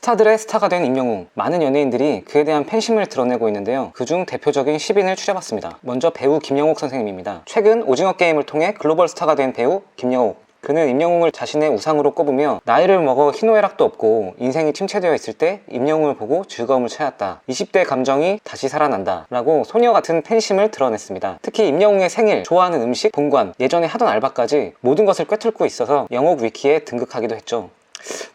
스타들의 스타가 된 임영웅. 많은 연예인들이 그에 대한 팬심을 드러내고 있는데요. 그중 대표적인 10인을 추려봤습니다. 먼저 배우 김영옥 선생님입니다. 최근 오징어 게임을 통해 글로벌 스타가 된 배우 김영옥. 그는 임영웅을 자신의 우상으로 꼽으며 나이를 먹어 희노애락도 없고 인생이 침체되어 있을 때 임영웅을 보고 즐거움을 찾았다. 20대 감정이 다시 살아난다 라고 소녀 같은 팬심을 드러냈습니다. 특히 임영웅의 생일, 좋아하는 음식, 본관, 예전에 하던 알바까지 모든 것을 꿰뚫고 있어서 영옥 위키에 등극하기도 했죠.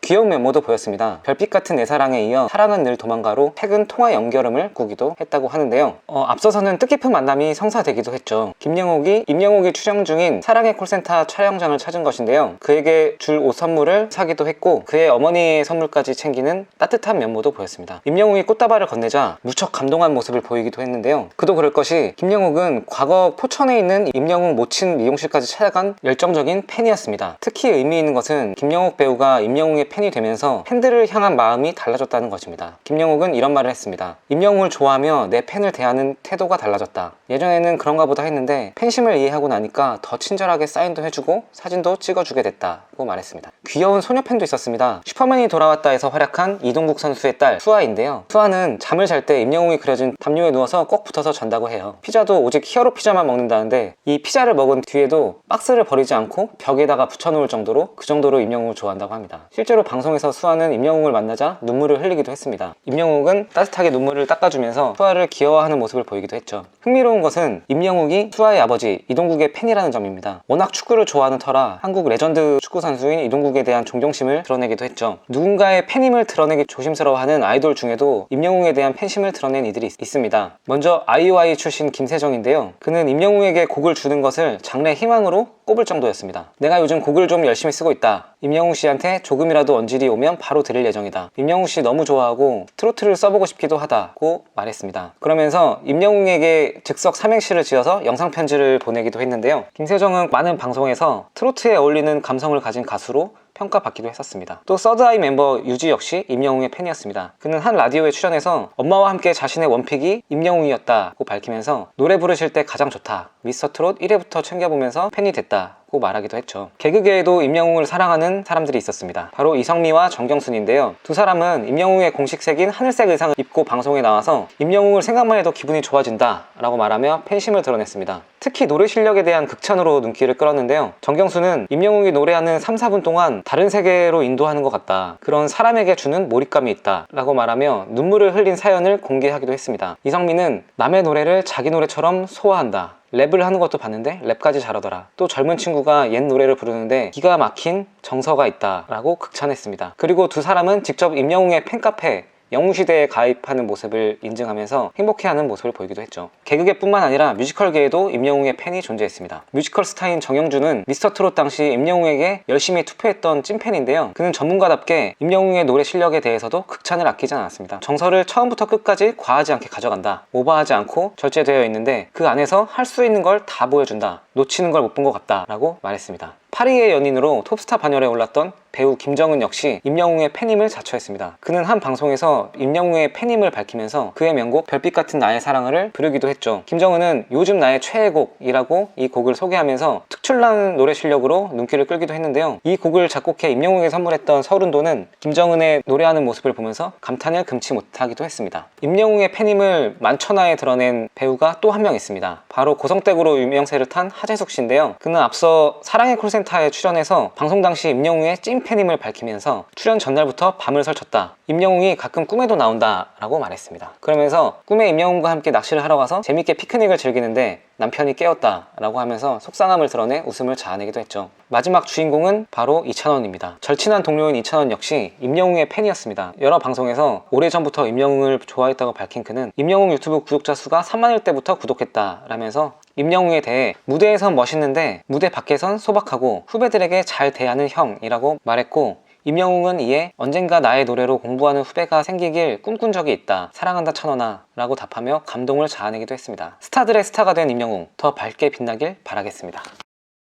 귀여운 면모도 보였습니다. 별빛 같은 내 사랑에 이어 사랑은 늘 도망가로 최근 통화 연결음을 꾸기도 했다고 하는데요. 앞서서는 뜻깊은 만남이 성사되기도 했죠. 임영옥이 촬영 중인 사랑의 콜센터 촬영장을 찾은 것인데요. 그에게 줄 옷 선물을 사기도 했고 그의 어머니의 선물까지 챙기는 따뜻한 면모도 보였습니다. 임영웅이 꽃다발을 건네자 무척 감동한 모습을 보이기도 했는데요. 그도 그럴 것이 김영옥은 과거 포천에 있는 임영웅 모친 미용실까지 찾아간 열정적인 팬이었습니다. 특히 의미 있는 것은 김영옥 배우가 임영웅의 팬이 되면서 팬들을 향한 마음이 달라졌다는 것입니다. 김영옥은 이런 말을 했습니다. 임영웅을 좋아하며 내 팬을 대하는 태도가 달라졌다. 예전에는 그런가 보다 했는데 팬심을 이해하고 나니까 더 친절하게 사인도 해주고 사진도 찍어주게 됐다고 말했습니다. 귀여운 소녀 팬도 있었습니다. 슈퍼맨이 돌아왔다에서 활약한 이동국 선수의 딸 수아인데요. 수아는 잠을 잘 때 임영웅이 그려진 담요에 누워서 꼭 붙어서 잔다고 해요. 피자도 오직 히어로 피자만 먹는다는데 이 피자를 먹은 뒤에도 박스를 버리지 않고 벽에다가 붙여놓을 정도로 그 정도로 임영웅을 좋아한다고 합니다. 실제로 방송에서 수아는 임영웅을 만나자 눈물을 흘리기도 했습니다. 임영웅은 따뜻하게 눈물을 닦아주면서 수아를 귀여워하는 모습을 보이기도 했죠. 흥미로운 것은 임영웅이 수아의 아버지 이동국의 팬이라는 점입니다. 워낙 축구를 좋아하는 터라 한국 레전드 축구 선수인 이동국에 대한 존경심을 드러내기도 했죠. 누군가의 팬임을 드러내기 조심스러워하는 아이돌 중에도 임영웅에 대한 팬심을 드러낸 이들이 있습니다. 먼저 아이오아이 출신 김세정인데요. 그는 임영웅에게 곡을 주는 것을 장래 희망으로 꼽을 정도였습니다. 내가 요즘 곡을 좀 열심히 쓰고 있다. 임영웅 씨한테 조금이라도 언질이 오면 바로 들을 예정이다. 임영웅 씨 너무 좋아하고 트로트를 써보고 싶기도 하다고 말했습니다. 그러면서 임영웅에게 즉석 삼행시를 지어서 영상 편지를 보내기도 했는데요. 김세정은 많은 방송에서 트로트에 어울리는 감성을 가진 가수로 평가받기도 했었습니다. 또 서드아이 멤버 유지 역시 임영웅의 팬이었습니다. 그는 한 라디오에 출연해서 엄마와 함께 자신의 원픽이 임영웅이었다고 밝히면서 노래 부르실 때 가장 좋다. 미스터트롯 1회부터 챙겨보면서 팬이 됐다고 말하기도 했죠. 개그계에도 임영웅을 사랑하는 사람들이 있었습니다. 바로 이성미와 정경순인데요. 두 사람은 임영웅의 공식색인 하늘색 의상을 입고 방송에 나와서 임영웅을 생각만 해도 기분이 좋아진다 라고 말하며 팬심을 드러냈습니다. 특히 노래 실력에 대한 극찬으로 눈길을 끌었는데요. 정경수는 임영웅이 노래하는 3, 4분 동안 다른 세계로 인도하는 것 같다. 그런 사람에게 주는 몰입감이 있다 라고 말하며 눈물을 흘린 사연을 공개하기도 했습니다. 이성민은 남의 노래를 자기 노래처럼 소화한다. 랩을 하는 것도 봤는데 랩까지 잘하더라. 또 젊은 친구가 옛 노래를 부르는데 기가 막힌 정서가 있다 라고 극찬했습니다. 그리고 두 사람은 직접 임영웅의 팬카페 영웅시대에 가입하는 모습을 인증하면서 행복해하는 모습을 보이기도 했죠. 개그계뿐만 아니라 뮤지컬계에도 임영웅의 팬이 존재했습니다. 뮤지컬 스타인 정영주는 미스터트롯 당시 임영웅에게 열심히 투표했던 찐팬인데요. 그는 전문가답게 임영웅의 노래 실력에 대해서도 극찬을 아끼지 않았습니다. 정서를 처음부터 끝까지 과하지 않게 가져간다. 오버하지 않고 절제되어 있는데 그 안에서 할 수 있는 걸 다 보여준다. 놓치는 걸 못 본 것 같다 라고 말했습니다. 파리의 연인으로 톱스타 반열에 올랐던 배우 김정은 역시 임영웅의 팬임을 자처했습니다. 그는 한 방송에서 임영웅의 팬임을 밝히면서 그의 명곡 별빛 같은 나의 사랑을 부르기도 했죠. 김정은은 요즘 나의 최애곡이라고 이 곡을 소개하면서 특출난 노래 실력으로 눈길을 끌기도 했는데요. 이 곡을 작곡해 임영웅에게 선물했던 서른도는 김정은의 노래하는 모습을 보면서 감탄을 금치 못하기도 했습니다. 임영웅의 팬임을 만천하에 드러낸 배우가 또 한 명 있습니다. 바로 고성댁으로 유명세를 탄 하재숙 씨인데요. 그는 앞서 사랑의 콜센터에 출연해서 방송 당시 임영웅의 찐팬임을 밝히면서 출연 전날부터 밤을 설쳤다. 임영웅이 가끔 꿈에도 나온다 라고 말했습니다. 그러면서 꿈에 임영웅과 함께 낚시를 하러 가서 재밌게 피크닉을 즐기는데 남편이 깨웠다 라고 하면서 속상함을 드러내 웃음을 자아내기도 했죠. 마지막 주인공은 바로 이찬원입니다. 절친한 동료인 이찬원 역시 임영웅의 팬이었습니다. 여러 방송에서 오래전부터 임영웅을 좋아했다고 밝힌 그는 임영웅 유튜브 구독자 수가 3만일 때부터 구독했다 라면서 임영웅에 대해 무대에선 멋있는데 무대 밖에선 소박하고 후배들에게 잘 대하는 형이라고 말했고, 임영웅은 이에 언젠가 나의 노래로 공부하는 후배가 생기길 꿈꾼 적이 있다. 사랑한다 찬원아 라고 답하며 감동을 자아내기도 했습니다. 스타들의 스타가 된 임영웅, 더 밝게 빛나길 바라겠습니다.